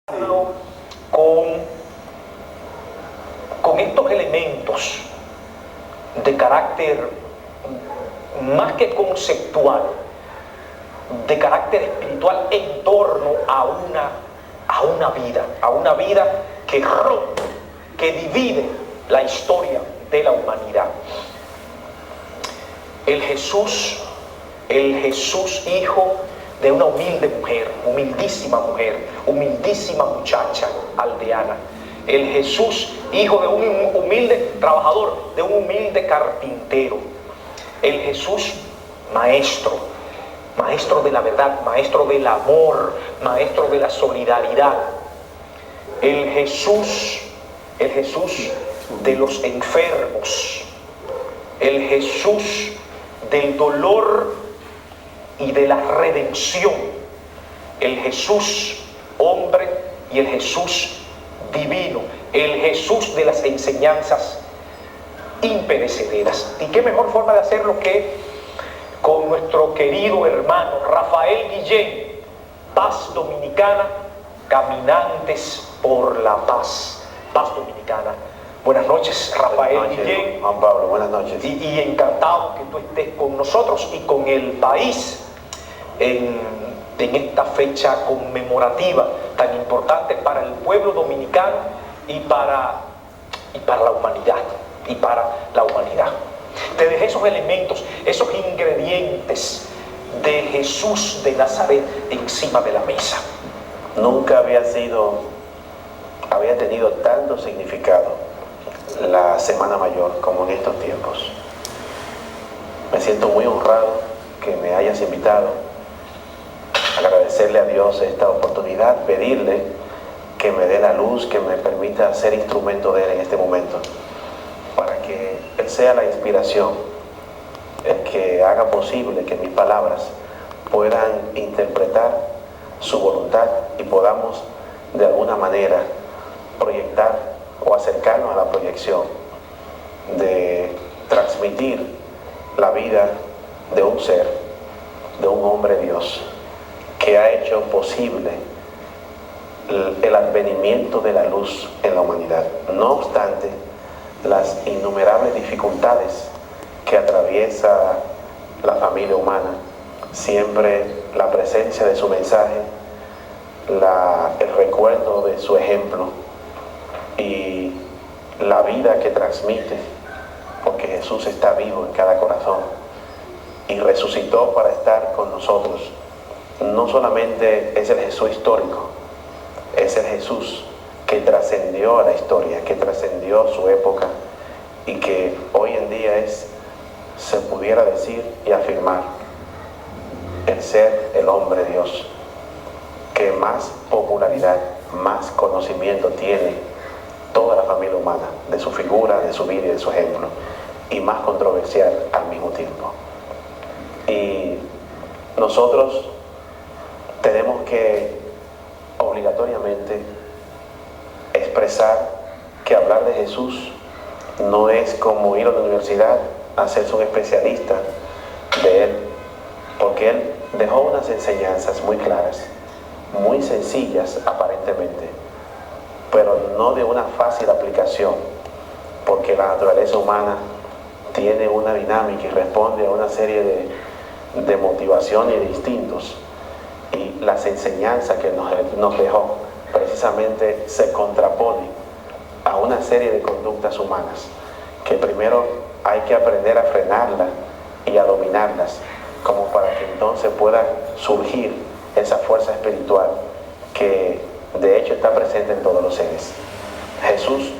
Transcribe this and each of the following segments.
con, con estos elementos de carácter más que conceptual, de carácter espiritual en torno a una vida que rompe, que divide la historia de la humanidad. El Jesús hijo de una humilde mujer, humildísima muchacha aldeana. El Jesús, hijo de un humilde trabajador, de un humilde carpintero. El Jesús, maestro de la verdad, maestro del amor, maestro de la solidaridad. El Jesús de los enfermos. El Jesús del dolor y de la redención. El Jesús hombre y el Jesús divino. El Jesús de las enseñanzas imperecederas. ¿Y qué mejor forma de hacerlo que con nuestro querido hermano Rafael Guillén, Paz Dominicana, caminantes por la paz? Paz Dominicana. Buenas noches, Rafael Guillén. Juan Pablo, buenas noches. Y encantado que tú estés con nosotros y con el país en esta fecha conmemorativa tan importante para el pueblo dominicano y para la humanidad. Te dejé esos elementos, esos ingredientes de Jesús de Nazaret encima de la mesa. Nunca había tenido tanto significado la Semana Mayor como en estos tiempos. Me siento muy honrado que me hayas invitado. Agradecerle a Dios esta oportunidad, pedirle que me dé la luz, que me permita ser instrumento de Él en este momento, para que Él sea la inspiración, el que haga posible que mis palabras puedan interpretar su voluntad y podamos de alguna manera proyectar o acercarnos a la proyección de transmitir la vida de un ser, de un hombre Dios, que ha hecho posible el advenimiento de la luz en la humanidad. No obstante las innumerables dificultades que atraviesa la familia humana, siempre la presencia de su mensaje, el recuerdo de su ejemplo y la vida que transmite, porque Jesús está vivo en cada corazón y resucitó para estar con nosotros. No solamente es el Jesús histórico, es el Jesús que trascendió a la historia, que trascendió su época y que hoy en día se pudiera decir y afirmar, el ser el hombre Dios, que más popularidad, más conocimiento tiene toda la familia humana, de su figura, de su vida y de su ejemplo, y más controversial al mismo tiempo. Y nosotros tenemos que obligatoriamente expresar que hablar de Jesús no es como ir a la universidad a hacerse un especialista de Él, porque Él dejó unas enseñanzas muy claras, muy sencillas aparentemente, pero no de una fácil aplicación, porque la naturaleza humana tiene una dinámica y responde a una serie de motivaciones y de instintos, y las enseñanzas que nos dejó precisamente se contraponen a una serie de conductas humanas que primero hay que aprender a frenarlas y a dominarlas, como para que entonces pueda surgir esa fuerza espiritual que de hecho está presente en todos los seres. Jesús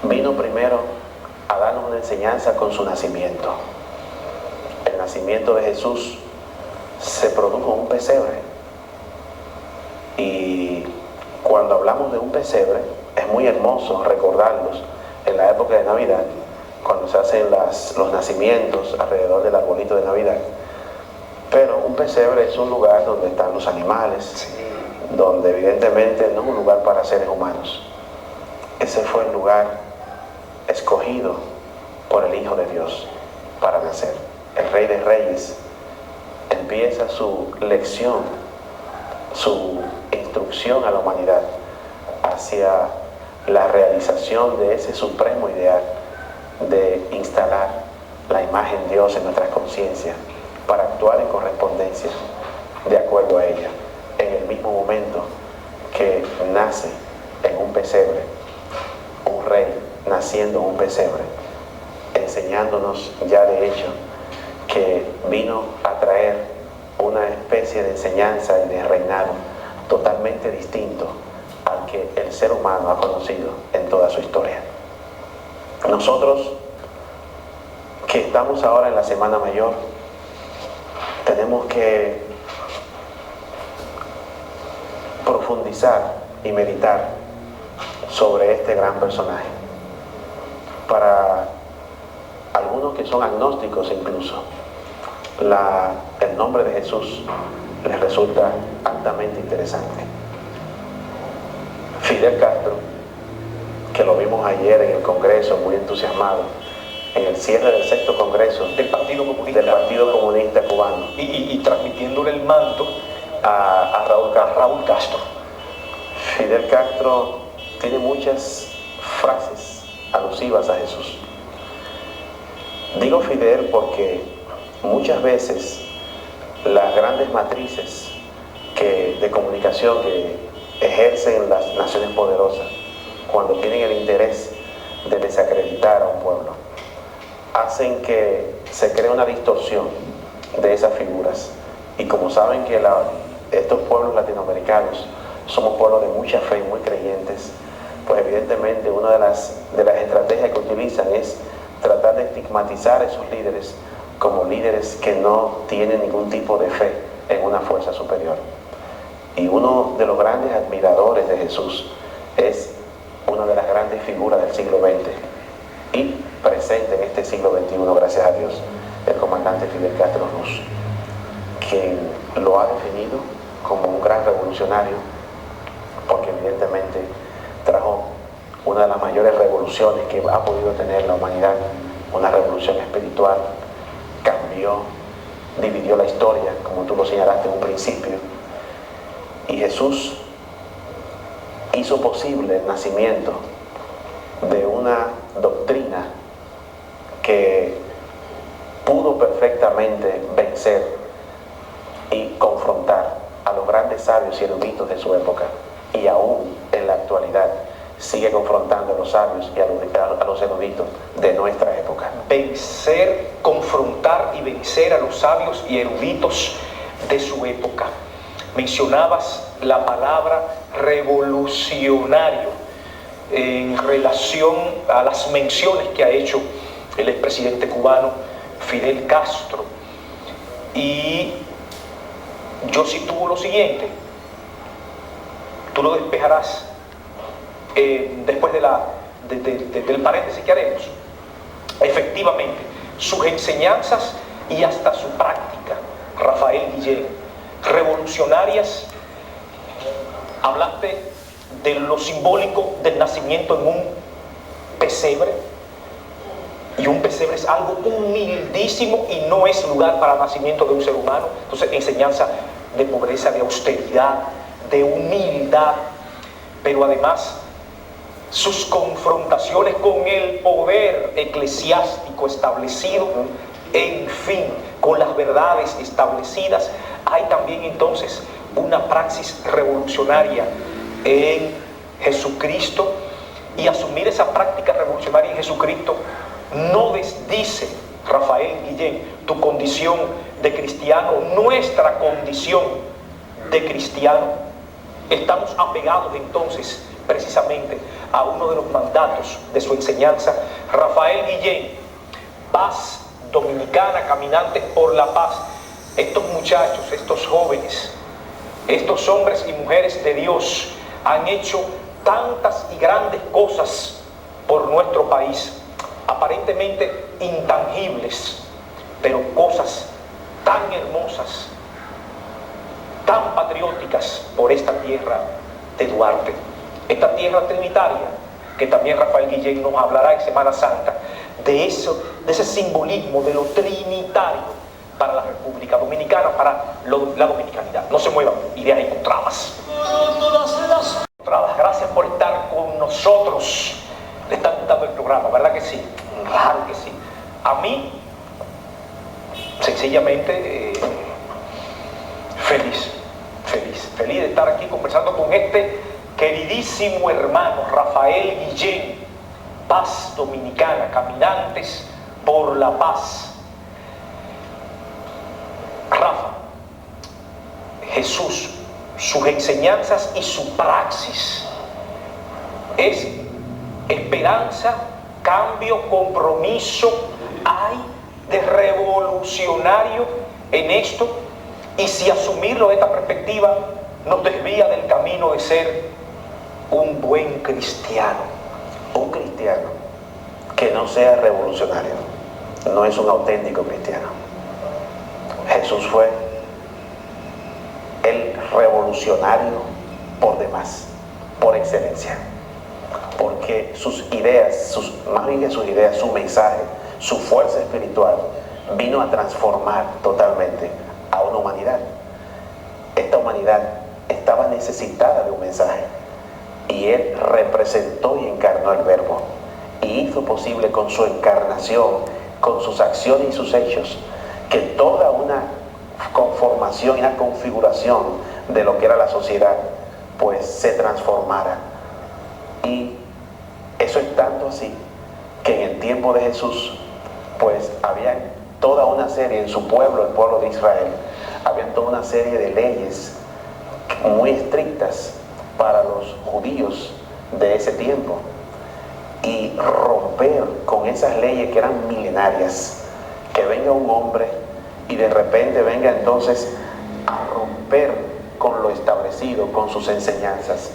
vino primero a darnos una enseñanza con su nacimiento. El nacimiento de Jesús se produjo en un pesebre, y cuando hablamos de un pesebre es muy hermoso recordarlos en la época de Navidad, cuando se hacen los nacimientos alrededor del arbolito de Navidad. Pero un pesebre es un lugar donde están los animales, donde evidentemente no es un lugar para seres humanos. Ese fue el lugar escogido por el Hijo de Dios para nacer. El Rey de Reyes empieza su lección, su instrucción a la humanidad hacia la realización de ese supremo ideal de instalar la imagen de Dios en nuestras conciencias para actuar en correspondencia de acuerdo a ella, en el mismo momento que nace en un pesebre, un rey naciendo en un pesebre, enseñándonos ya de hecho que vino a traer una especie de enseñanza y de reinado totalmente distinto al que el ser humano ha conocido en toda su historia. Nosotros que estamos ahora en la Semana Mayor, tenemos que profundizar y meditar sobre este gran personaje. Para algunos que son agnósticos incluso, el nombre de Jesús les resulta altamente interesante. Fidel Castro, que lo vimos ayer en el Congreso muy entusiasmado, en el cierre del 6º Congreso del Partido Comunista Cubano, y transmitiéndole el manto a Raúl Castro. Fidel Castro tiene muchas frases alusivas a Jesús. Digo Fidel porque muchas veces las grandes matrices de comunicación que ejercen las naciones poderosas, cuando tienen el interés de desacreditar a un pueblo, hacen que se cree una distorsión de esas figuras. Y como saben que estos pueblos latinoamericanos somos pueblos de mucha fe y muy creyentes, pues evidentemente una de las estrategias que utilizan es tratar de estigmatizar a esos líderes como líderes que no tienen ningún tipo de fe en una fuerza superior. Y uno de los grandes admiradores de Jesús es una de las grandes figuras del siglo XX y presente en este siglo XXI, gracias a Dios, el comandante Fidel Castro Ruz, quien lo ha definido como un gran revolucionario, porque evidentemente trajo una de las mayores revoluciones que ha podido tener la humanidad, una revolución espiritual, cambió, dividió la historia, como tú lo señalaste en un principio, y Jesús hizo posible el nacimiento de una doctrina que pudo perfectamente vencer y confrontar a los grandes sabios y eruditos de su época, y aún en la actualidad sigue confrontando a los sabios y a los eruditos de nuestra época. Vencer, confrontar y vencer a los sabios y eruditos de su época. Mencionabas la palabra revolucionario en relación a las menciones que ha hecho el expresidente cubano Fidel Castro. Y yo sitúo lo siguiente, tú lo despejarás después del paréntesis que haremos. Efectivamente, sus enseñanzas y hasta su práctica, Rafael Guillén, revolucionarias. Hablaste de lo simbólico del nacimiento en un pesebre, y un pesebre es algo humildísimo y no es lugar para el nacimiento de un ser humano. Entonces, enseñanza de pobreza, de austeridad, de humildad, pero además sus confrontaciones con el poder eclesiástico establecido, en fin, con las verdades establecidas. Hay también entonces una praxis revolucionaria en Jesucristo, y asumir esa práctica revolucionaria en Jesucristo no desdice, Rafael Guillén, tu condición de cristiano, nuestra condición de cristiano. Estamos apegados entonces precisamente a uno de los mandatos de su enseñanza. Rafael Guillén, paz dominicana, caminantes por la paz. Estos muchachos, estos jóvenes, estos hombres y mujeres de Dios han hecho tantas y grandes cosas por nuestro país, aparentemente intangibles, pero cosas tan hermosas, tan patrióticas por esta tierra de Duarte, esta tierra trinitaria, que también Rafael Guillén nos hablará en Semana Santa, de ese simbolismo de lo trinitario, para la República Dominicana, para la dominicanidad. No se muevan, ideas encontradas. Gracias por estar con nosotros. Le está gustando el programa, ¿verdad que sí? Claro que sí. A mí, sencillamente, feliz de estar aquí conversando con este queridísimo hermano Rafael Guillén. Paz Dominicana, caminantes por la paz. Rafa, Jesús, sus enseñanzas y su praxis es esperanza, cambio, compromiso. Hay de revolucionario en esto, y si asumirlo de esta perspectiva nos desvía del camino de ser un buen cristiano. Un cristiano que no sea revolucionario no es un auténtico cristiano. Jesús fue el revolucionario por demás, por excelencia, porque sus ideas, más bien que sus ideas, su mensaje, su fuerza espiritual vino a transformar totalmente a una humanidad. Esta humanidad estaba necesitada de un mensaje, y Él representó y encarnó el Verbo, y hizo posible con su encarnación, con sus acciones y sus hechos, que toda una conformación y una configuración de lo que era la sociedad pues se transformara. Y eso es tanto así que en el tiempo de Jesús pues había toda una serie en su pueblo, el pueblo de Israel, había toda una serie de leyes muy estrictas para los judíos de ese tiempo, y romper con esas leyes que eran milenarias, que venga un hombre y de repente venga entonces a romper con lo establecido, con sus enseñanzas,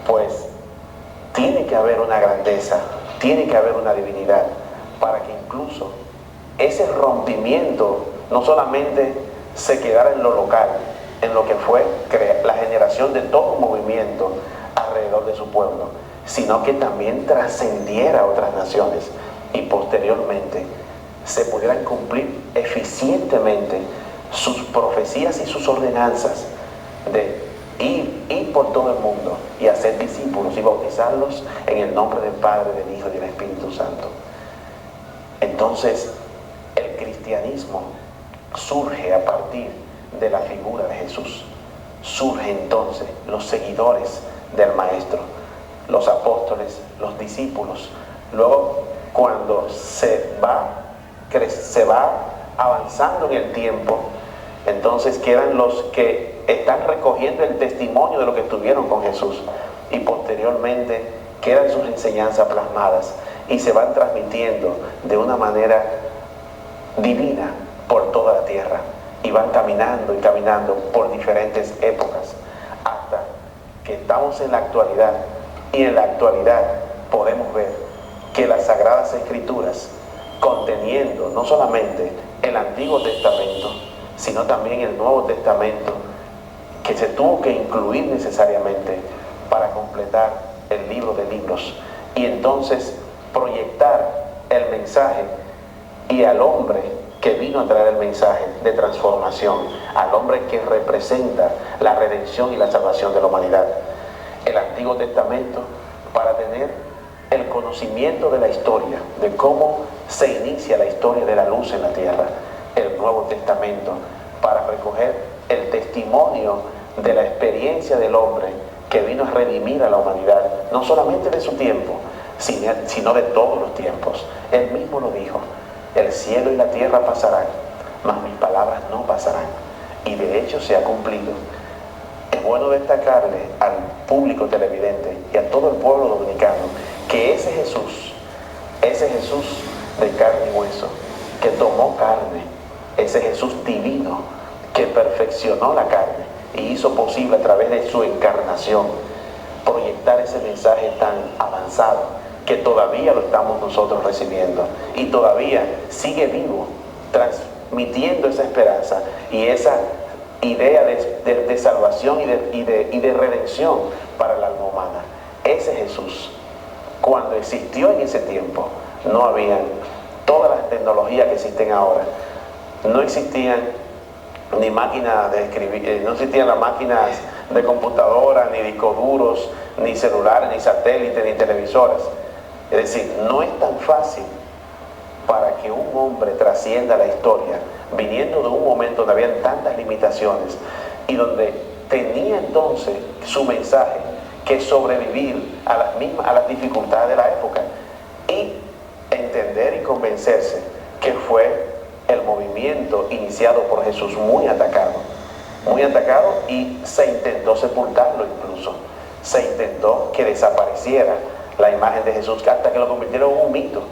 pues tiene que haber una grandeza, tiene que haber una divinidad para que incluso ese rompimiento no solamente se quedara en lo local, en lo que fue la generación de todo un movimiento alrededor de su pueblo, sino que también trascendiera a otras naciones y posteriormente se pudieran cumplir eficientemente sus profecías y sus ordenanzas de ir por todo el mundo y hacer discípulos y bautizarlos en el nombre del Padre, del Hijo y del Espíritu Santo. Entonces, el cristianismo surge a partir de la figura de Jesús. Surge entonces los seguidores del Maestro, los apóstoles, los discípulos. Luego, cuando se va avanzando en el tiempo, entonces quedan los que están recogiendo el testimonio de lo que estuvieron con Jesús, y posteriormente quedan sus enseñanzas plasmadas y se van transmitiendo de una manera divina por toda la tierra, y van caminando y caminando por diferentes épocas hasta que estamos en la actualidad. Y en la actualidad podemos ver que las Sagradas Escrituras, conteniendo no solamente el Antiguo Testamento, sino también el Nuevo Testamento, que se tuvo que incluir necesariamente para completar el libro de libros, y entonces proyectar el mensaje y al hombre que vino a traer el mensaje de transformación, al hombre que representa la redención y la salvación de la humanidad. El Antiguo Testamento para tener el conocimiento de la historia, de cómo se inicia la historia de la luz en la tierra. El Nuevo Testamento para recoger el testimonio de la experiencia del hombre que vino a redimir a la humanidad, no solamente de su tiempo, sino de todos los tiempos. Él mismo lo dijo: el cielo y la tierra pasarán, mas mis palabras no pasarán. Y de hecho se ha cumplido. Es bueno destacarle al público televidente y a todo el pueblo dominicano que ese Jesús de carne y hueso, que tomó carne, ese Jesús divino que perfeccionó la carne y hizo posible a través de su encarnación proyectar ese mensaje tan avanzado que todavía lo estamos nosotros recibiendo, y todavía sigue vivo, transmitiendo esa esperanza y esa idea de salvación y de redención para el alma humana. Ese Jesús, cuando existió en ese tiempo, no había todas las tecnologías que existen ahora, no existían ni máquinas de escribir, no existían las máquinas de computadora, ni discos duros, ni celulares, ni satélites, ni televisoras. Es decir, no es tan fácil para que un hombre trascienda la historia, viniendo de un momento donde habían tantas limitaciones y donde tenía entonces su mensaje que sobrevivir a las dificultades de la época y entender y convencerse que fue el movimiento iniciado por Jesús muy atacado y se intentó sepultarlo incluso, se intentó que desapareciera la imagen de Jesús hasta que lo convirtieron en un mito,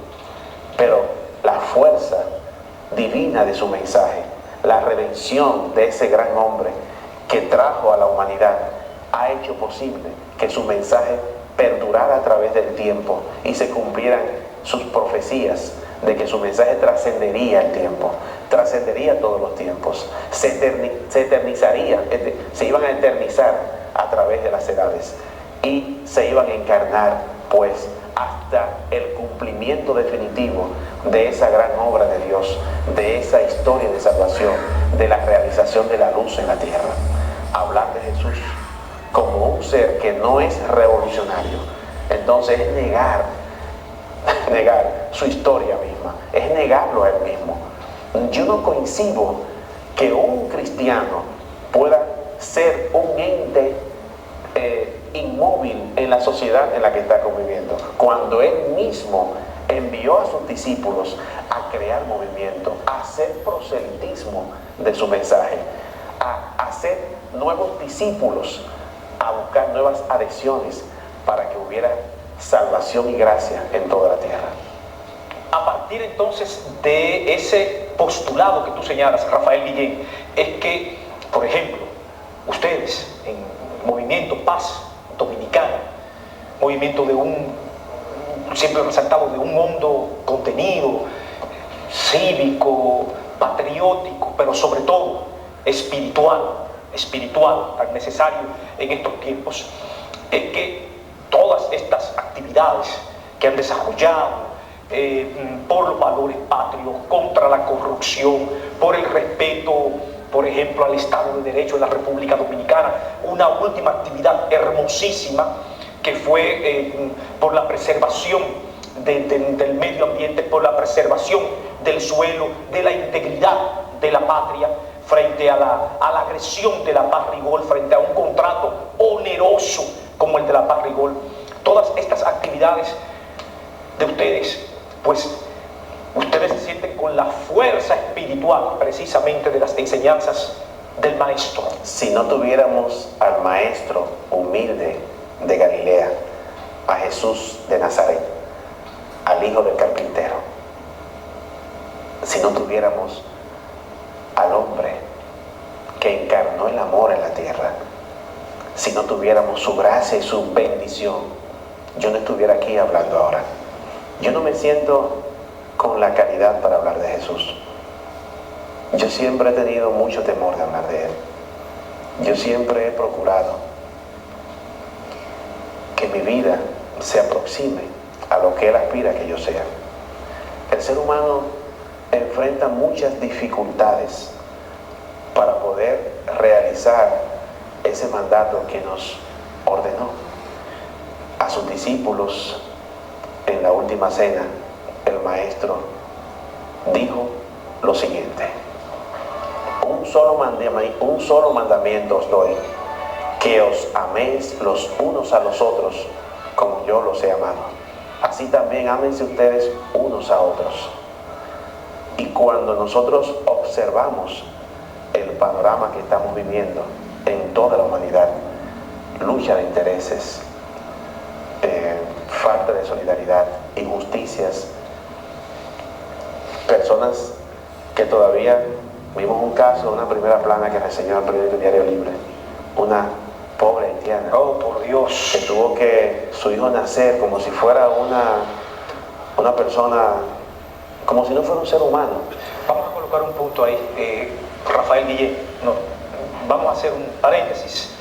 pero la fuerza divina de su mensaje, la redención de ese gran hombre que trajo a la humanidad, ha hecho posible que su mensaje perdurara a través del tiempo y se cumplieran sus profecías de que su mensaje trascendería el tiempo, trascendería todos los tiempos, se eternizaría, se iban a eternizar a través de las edades y se iban a encarnar pues hasta el cumplimiento definitivo de esa gran obra de Dios, de esa historia de salvación, de la realización de la luz en la tierra. Hablar de Jesús como un ser que no es revolucionario, entonces es negar su historia misma, es negarlo a él mismo. Yo no coincido que un cristiano pueda ser un ente inmóvil en la sociedad en la que está conviviendo, cuando él mismo envió a sus discípulos a crear movimiento, a hacer proselitismo de su mensaje, a hacer nuevos discípulos, a buscar nuevas adhesiones para que hubiera salvación y gracia en toda la tierra. A partir entonces de ese postulado que tú señalas, Rafael Guillén, es que, por ejemplo, ustedes en Movimiento Paz Dominicana, movimiento siempre resaltado de un hondo contenido cívico, patriótico, pero sobre todo espiritual, tan necesario en estos tiempos, es que todas estas actividades que han desarrollado por los valores patrios, contra la corrupción, por el respeto, por ejemplo, al Estado de Derecho en la República Dominicana, una última actividad hermosísima que fue por la preservación del medio ambiente, por la preservación del suelo, de la integridad de la patria, frente a la agresión de la Paz Rigol, frente a un contrato oneroso como el de la Paz Rigol. Todas estas actividades de ustedes, pues ustedes se sienten con la fuerza espiritual precisamente de las enseñanzas del Maestro. Si no tuviéramos al Maestro humilde de Galilea, a Jesús de Nazaret, al hijo del carpintero, si no tuviéramos al hombre que encarnó el amor en la tierra, si no tuviéramos su gracia y su bendición, yo no estuviera aquí hablando ahora. Yo no me siento con la calidad para hablar de Jesús. Yo siempre he tenido mucho temor de hablar de Él. Yo siempre he procurado que mi vida se aproxime a lo que Él aspira que yo sea. El ser humano enfrenta muchas dificultades para poder realizar ese mandato que nos ordenó. A sus discípulos en la última cena, el Maestro dijo lo siguiente: un solo mandamiento os doy, que os améis los unos a los otros como yo los he amado. Así también ámense ustedes unos a otros. Y cuando nosotros observamos el panorama que estamos viviendo en toda la humanidad, lucha de intereses, falta de solidaridad, injusticias, personas que todavía vimos un caso, una primera plana que reseñó el periódico Diario Libre, una pobre haitiana, oh por Dios, que tuvo que su hijo nacer como si fuera una persona, como si no fuera un ser humano. Vamos a colocar un punto ahí, Rafael Guillén, no, vamos a hacer un paréntesis.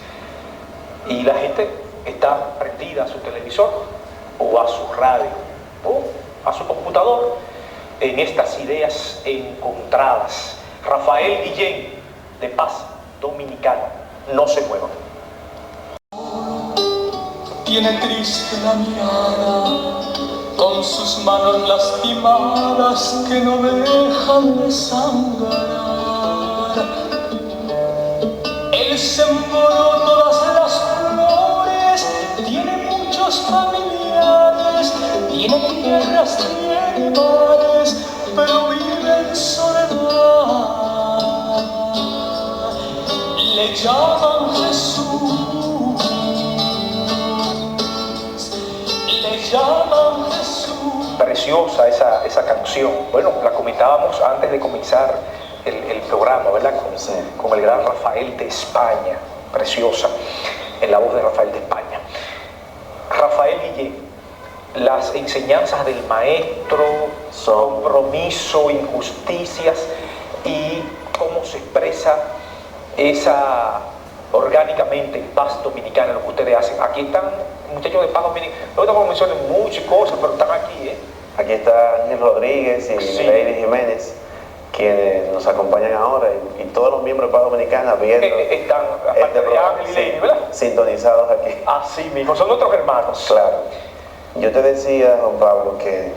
Y la gente está prendida a su televisor o a su radio o a su computador en estas ideas encontradas Rafael Guillén, de Paz Dominicana. No se muevan. Tiene triste la mirada, con sus manos lastimadas que no dejan de sangrar. Él sembró todas las flores, tiene muchos familiares, tiene tierras, tiene mares, pero vive en soledad. Le llaman Jesús, le llaman Jesús. Preciosa esa canción. Bueno, la comentábamos antes de comenzar el programa, ¿verdad? Con el gran Rafael de España. Preciosa, en la voz de Rafael de España. Rafael Guillén, las enseñanzas del maestro, compromiso, injusticias y cómo se expresa esa orgánicamente en Paz Dominicana, lo que ustedes hacen. Aquí están muchachos de Paz Dominicana, no estamos mencionando muchas cosas, pero están aquí, ¿eh? Aquí está Ángel Rodríguez y Sí. Lady Jiménez, quienes nos acompañan ahora, y todos los miembros de Paz Dominicana viendo Están, aparte de Ángel y Lady, ¿verdad? sintonizados aquí. Así mismo, son nuestros hermanos. Claro. Yo te decía, Juan Pablo, que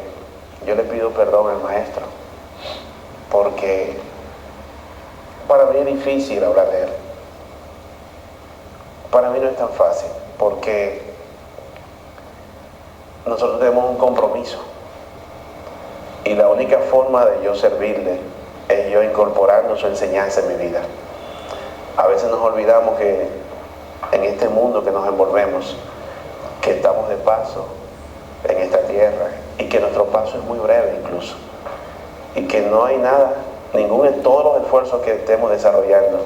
yo le pido perdón al maestro, porque para mí es difícil hablar de él. Para mí no es tan fácil, porque nosotros tenemos un compromiso. Y la única forma de yo servirle es yo incorporando su enseñanza en mi vida. A veces nos olvidamos que en este mundo que nos envolvemos, que estamos de paso en esta tierra y que nuestro paso es muy breve incluso. Y que no hay nada, todos los esfuerzos que estemos desarrollando,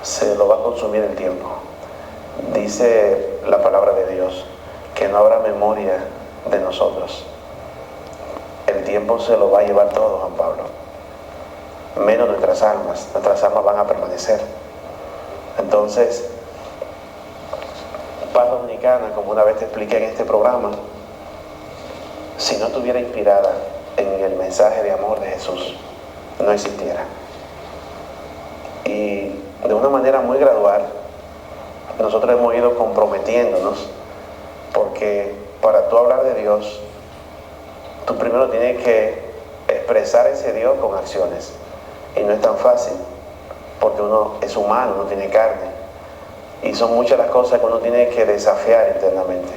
se lo va a consumir el tiempo. Dice la palabra de Dios que no habrá memoria de nosotros. El tiempo se lo va a llevar todo, Juan Pablo. Menos nuestras almas van a permanecer. Entonces, Paz Dominicana, como una vez te expliqué en este programa, si no estuviera inspirada en el mensaje de amor de Jesús, no existiera. Y de una manera muy gradual, nosotros hemos ido comprometiéndonos, porque para tú hablar de Dios, tú primero tienes que expresar ese Dios con acciones. Y no es tan fácil, porque uno es humano, uno tiene carne. Y son muchas las cosas que uno tiene que desafiar internamente.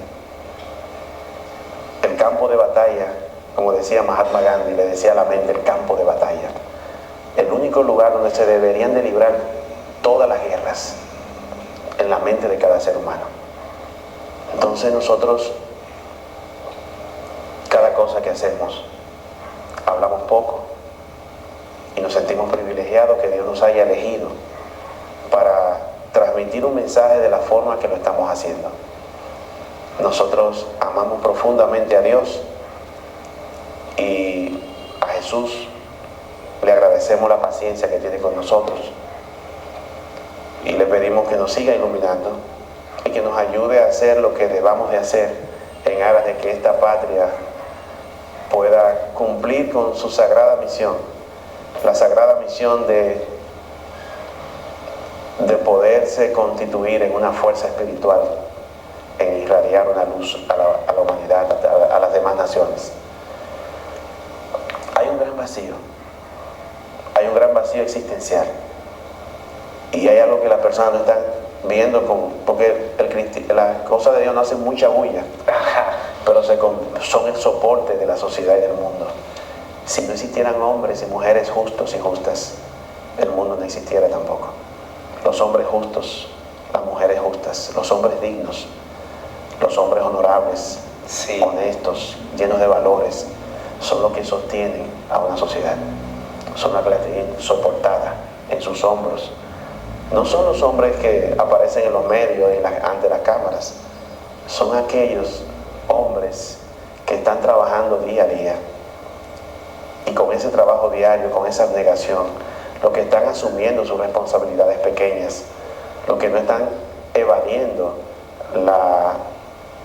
El campo de batalla, como decía Mahatma Gandhi, le decía a la mente el campo de batalla. El único lugar donde se deberían de librar todas las guerras, en la mente de cada ser humano. Entonces nosotros, cada cosa que hacemos, hablamos poco y nos sentimos privilegiados que Dios nos haya elegido para transmitir un mensaje de la forma que lo estamos haciendo. Nosotros amamos profundamente a Dios y a Jesús le agradecemos la paciencia que tiene con nosotros y le pedimos que nos siga iluminando y que nos ayude a hacer lo que debamos de hacer en aras de que esta patria pueda cumplir con su sagrada misión, la sagrada misión de poderse constituir en una fuerza espiritual, en irradiar una luz a la humanidad, a las demás naciones. Hay un gran vacío existencial, y hay algo que las personas no están viendo, porque las cosas de Dios no hacen mucha bulla, pero son el soporte de la sociedad y del mundo. Si no existieran hombres y mujeres justos y justas, el mundo no existiera tampoco. Los hombres justos, las mujeres justas, los hombres dignos, los hombres honorables, Sí. honestos, llenos de valores, son los que sostienen a una sociedad. Son las que la tienen soportada en sus hombros. No son los hombres que aparecen en los medios, ante las cámaras. Son aquellos hombres que están trabajando día a día. Y con ese trabajo diario, con esa abnegación, los que están asumiendo sus responsabilidades pequeñas, los que no están evadiendo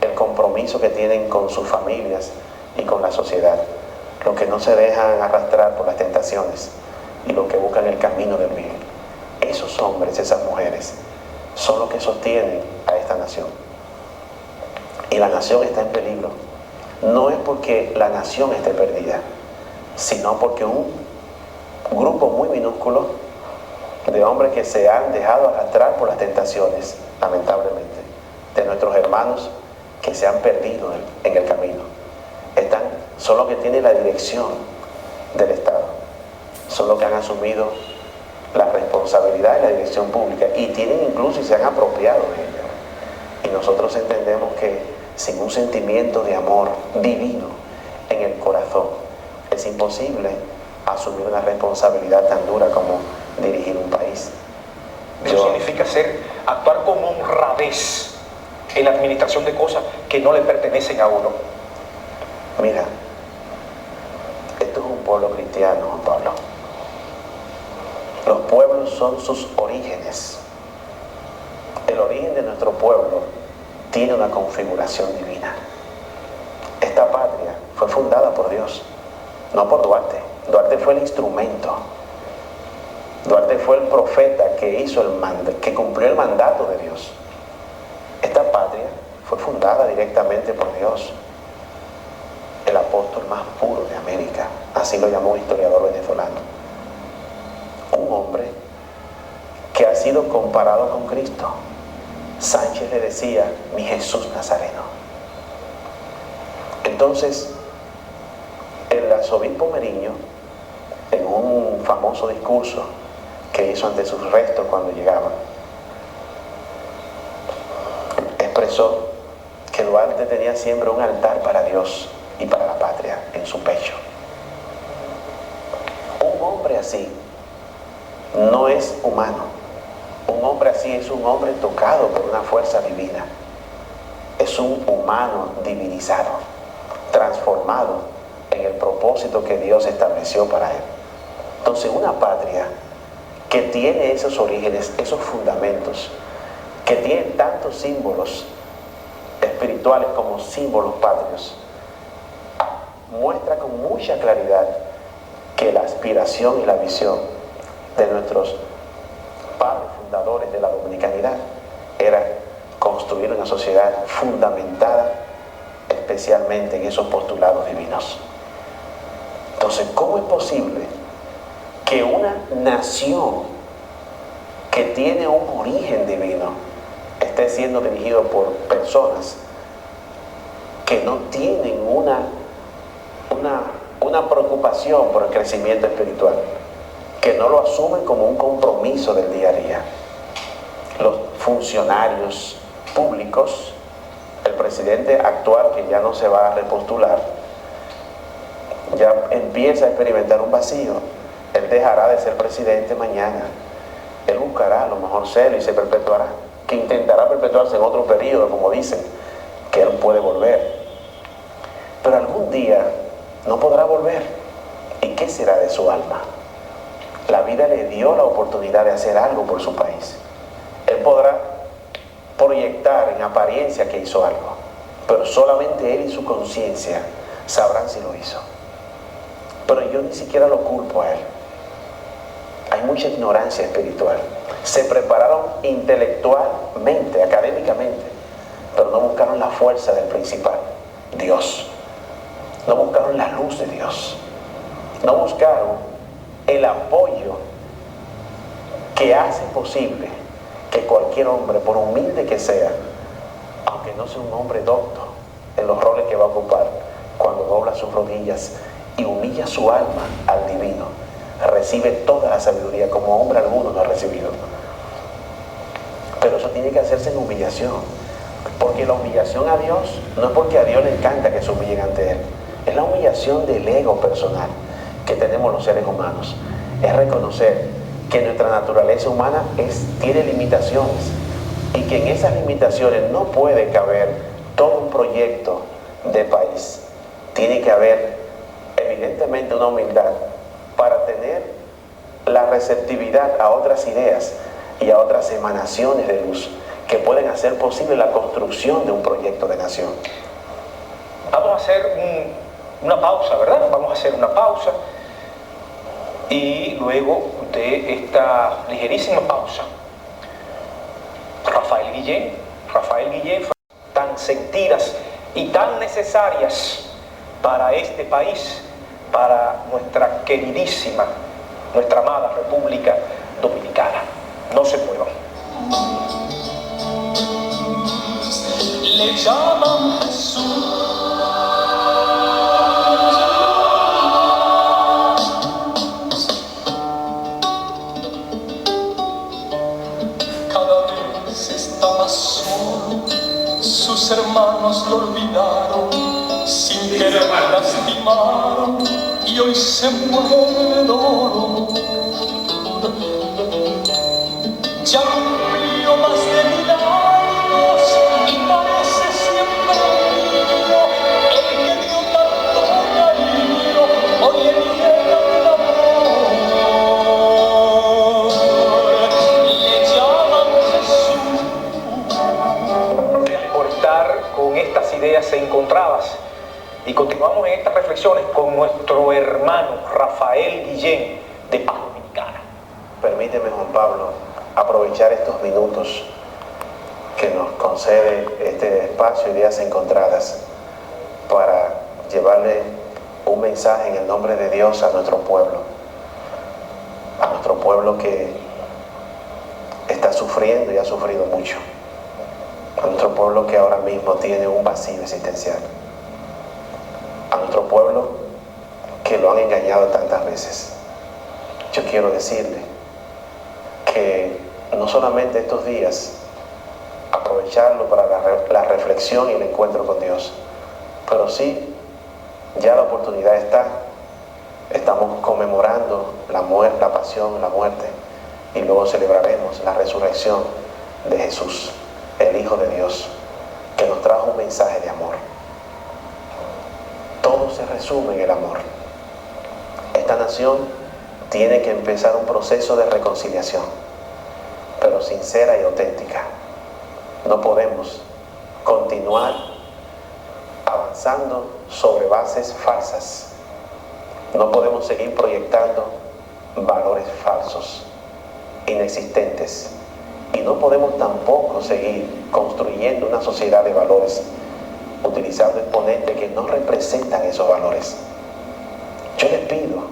el compromiso que tienen con sus familias y con la sociedad, los que no se dejan arrastrar por las tentaciones y los que buscan el camino del bien. Esos hombres, esas mujeres, son los que sostienen a esta nación. Y la nación está en peligro. No es porque la nación esté perdida, sino porque un grupo muy minúsculo de hombres que se han dejado arrastrar por las tentaciones, lamentablemente, de nuestros hermanos que se han perdido en el camino. Son los que tienen la dirección del Estado, son los que han asumido la responsabilidad de la dirección pública y tienen incluso y se han apropiado de ella. Y nosotros entendemos que sin un sentimiento de amor divino en el corazón es imposible asumir una responsabilidad tan dura como dirigir un país. Eso significa actuar con honradez en la administración de cosas que no le pertenecen a uno. Mira, esto es un pueblo cristiano, Juan Pablo. Los pueblos son sus orígenes. El origen de nuestro pueblo tiene una configuración divina. Esta patria fue fundada por Dios, no por Duarte. Duarte fue el instrumento. Duarte fue el profeta que que cumplió el mandato de Dios. Esta patria fue fundada directamente por Dios. El apóstol más puro de América, así lo llamó un historiador venezolano. Un hombre que ha sido comparado con Cristo. Sánchez le decía, mi Jesús Nazareno. Entonces, el arzobispo Meriño, en un famoso discurso que hizo ante sus restos cuando llegaban, expresó que Duarte tenía siempre un altar para Dios y para la patria en su pecho. Un hombre así no es humano. Un hombre así es un hombre tocado por una fuerza divina. Es un humano divinizado, transformado en el propósito que Dios estableció para él. Entonces, una patria que tiene esos orígenes, esos fundamentos, que tiene tantos símbolos espirituales como símbolos patrios, muestra con mucha claridad que la aspiración y la visión de nuestros padres fundadores de la dominicanidad era construir una sociedad fundamentada especialmente en esos postulados divinos. Entonces, ¿cómo es posible que una nación que tiene un origen divino esté siendo dirigido por personas que no tienen una preocupación por el crecimiento espiritual, que no lo asumen como un compromiso del día a día? Los funcionarios públicos, el presidente actual, que ya no se va a repostular, ya empieza a experimentar un vacío. Él dejará de ser presidente mañana. Él buscará a lo mejor serlo y se perpetuará, que intentará perpetuarse en otro periodo, como dicen, que él puede volver. Pero algún día no podrá volver. ¿Y qué será de su alma? La vida le dio la oportunidad de hacer algo por su país. Él podrá proyectar en apariencia que hizo algo, pero solamente él y su conciencia sabrán si lo hizo. Pero yo ni siquiera lo culpo a él. Hay mucha ignorancia espiritual. Se prepararon intelectualmente, académicamente, pero no buscaron la fuerza del principal, Dios. No buscaron la luz de Dios. No buscaron el apoyo que hace posible que cualquier hombre, por humilde que sea, aunque no sea un hombre docto en los roles que va a ocupar, cuando dobla sus rodillas y humilla su alma al divino, recibe toda la sabiduría como hombre alguno no ha recibido. Pero eso tiene que hacerse en humillación, porque la humillación a Dios no es porque a Dios le encanta que se humillen ante Él, es la humillación del ego personal que tenemos los seres humanos. Es reconocer que nuestra naturaleza humana tiene limitaciones y que en esas limitaciones no puede caber todo un proyecto de país. Tiene que haber evidentemente una humildad para tener la receptividad a otras ideas y a otras emanaciones de luz que pueden hacer posible la construcción de un proyecto de nación. Vamos a hacer una pausa, ¿verdad? Vamos a hacer una pausa. Y luego de esta ligerísima pausa, Rafael Guillén, tan sentidas y tan necesarias para este país, para nuestra queridísima, nuestra amada República Dominicana. No se muevan. Le llaman Jesús. Cada vez estaba solo, sus hermanos lo olvidaron, sin querer lastimaron, y hoy se muere de dolor. Ya cumplió más de 1000 años y parece siempre niño, el que dio tanto cariño, hoy le niega el amor. Le llaman Jesús. Por estar con estas ideas encontradas. Y continuamos en estas reflexiones con nuestro hermano Rafael Guillén de Paz Dominicana. Permíteme, Juan Pablo, aprovechar estos minutos que nos concede este espacio Ideas Encontradas para llevarle un mensaje en el nombre de Dios a nuestro pueblo que está sufriendo y ha sufrido mucho, a nuestro pueblo que ahora mismo tiene un vacío existencial, a nuestro pueblo que lo han engañado tantas veces. Yo quiero decirle que no solamente estos días aprovecharlo para la reflexión y el encuentro con Dios, pero sí, ya la oportunidad está. Estamos conmemorando la pasión, la muerte, y luego celebraremos la resurrección de Jesús, el Hijo de Dios, que nos trajo un mensaje de amor. Todo se resume en el amor. Esta nación tiene que empezar un proceso de reconciliación, pero sincera y auténtica. No podemos continuar avanzando sobre bases falsas. No podemos seguir proyectando valores falsos, inexistentes. Y no podemos tampoco seguir construyendo una sociedad de valores utilizando exponentes que no representan esos valores. Yo les pido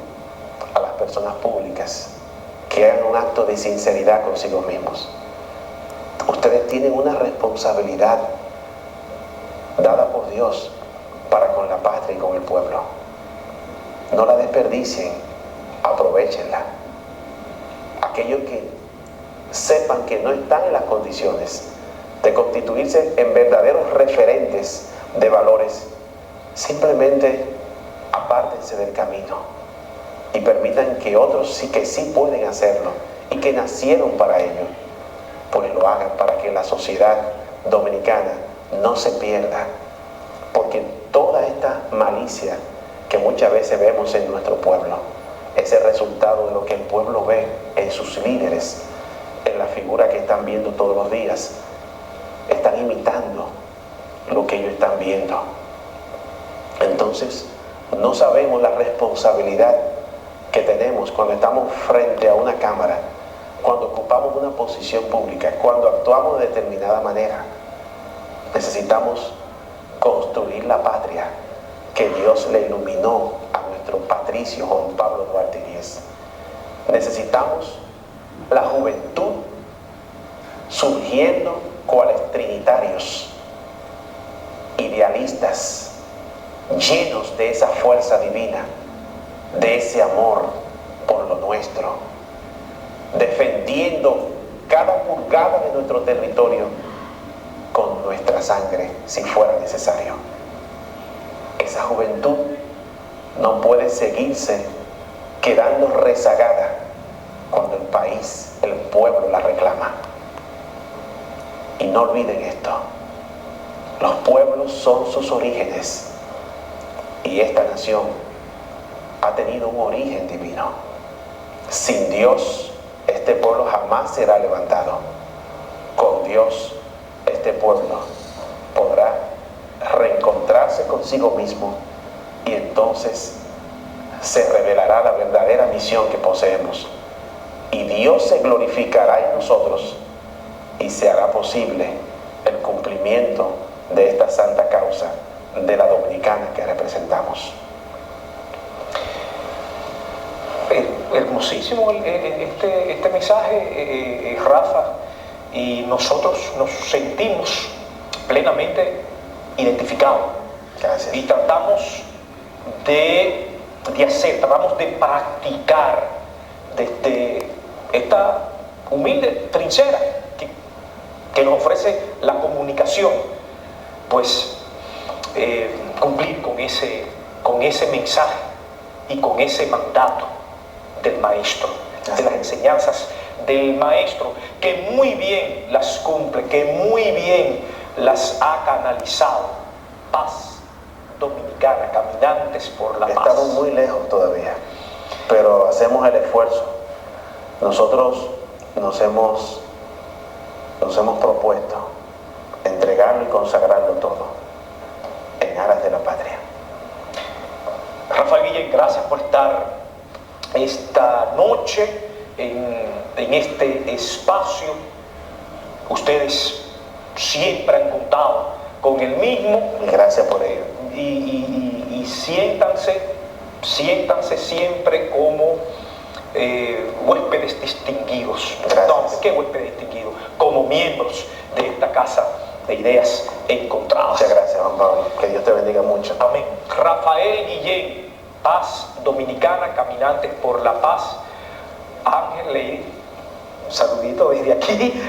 a las personas públicas que hagan un acto de sinceridad consigo mismos. Ustedes tienen una responsabilidad dada por Dios para con la patria y con el pueblo. No la desperdicien, aprovéchenla. Aquellos que sepan que no están en las condiciones de constituirse en verdaderos referentes de valores, simplemente apártense del camino y permitan que otros sí pueden hacerlo y que nacieron para ello, pues lo hagan para que la sociedad dominicana no se pierda, porque toda esta malicia que muchas veces vemos en nuestro pueblo es el resultado de lo que el pueblo ve en sus líderes, en la figura que están viendo todos los días. Están imitando lo que ellos están viendo. Entonces, no sabemos la responsabilidad que tenemos cuando estamos frente a una cámara, cuando ocupamos una posición pública, cuando actuamos de determinada manera. Necesitamos construir la patria que Dios le iluminó a nuestro patricio Juan Pablo Duarte Díez. Necesitamos la juventud surgiendo cuales trinitarios, idealistas, llenos de esa fuerza divina, de ese amor por lo nuestro, defendiendo cada pulgada de nuestro territorio con nuestra sangre si fuera necesario. Esa juventud no puede seguirse quedando rezagada cuando el país, el pueblo la reclama. Y no olviden esto: los pueblos son sus orígenes, y esta nación ha tenido un origen divino. Sin Dios, este pueblo jamás será levantado. Con Dios, este pueblo podrá reencontrarse consigo mismo y entonces se revelará la verdadera misión que poseemos y Dios se glorificará en nosotros y se hará posible el cumplimiento de esta santa causa de la dominicana que representamos. Hermosísimo este mensaje, Rafa, y nosotros nos sentimos plenamente identificados. Gracias. Y tratamos de tratamos de practicar desde esta humilde trinchera que nos ofrece la comunicación, pues cumplir con ese mensaje y con ese mandato del maestro, de las enseñanzas del maestro, que muy bien las cumple, que muy bien las ha canalizado. Paz Dominicana, caminantes por la paz. Estamos muy lejos todavía, pero hacemos el esfuerzo. Nosotros nos hemos propuesto entregarlo y consagrarlo todo en aras de la patria. Rafael Guillén, gracias por estar esta noche en este espacio. Ustedes siempre han contado con el mismo. Y gracias por ello. Y siéntanse siempre como huéspedes distinguidos. Gracias. No, ¿qué huéspedes distinguidos? Como miembros de esta casa de ideas encontradas. Muchas gracias, Juan Pablo. Que Dios te bendiga mucho. Amén. Rafael Guillén, Paz Dominicana, caminantes por la paz. Ángel Lady, un saludito desde aquí.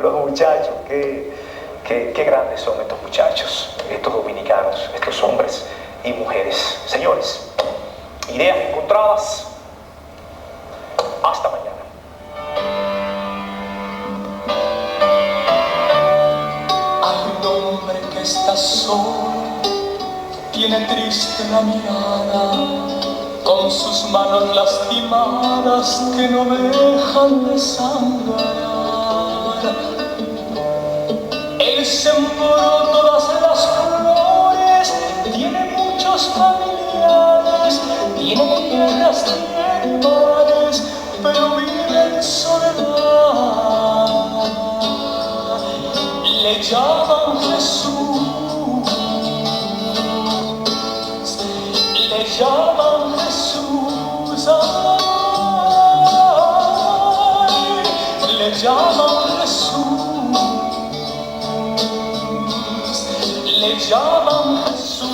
Los muchachos, qué grandes son estos muchachos, estos dominicanos, estos hombres y mujeres. Señores, ideas encontradas. Hasta mañana. Hay un hombre que está solo, tiene triste la mirada, con sus manos lastimadas que no dejan de sangrar. Él sembró todas las flores, tiene muchos familiares, tiene tierras, tiene mares, pero vive en soledad. Le llaman Jesús, le llaman Jesús, ay, le llaman Jesús, le llaman Jesús.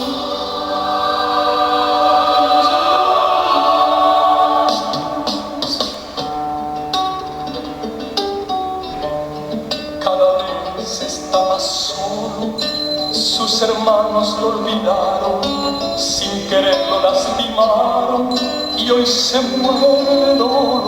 Cada vez estaba solo, sus hermanos lo olvidaron, sin querer lo lastimaron y hoy se muere de dolor.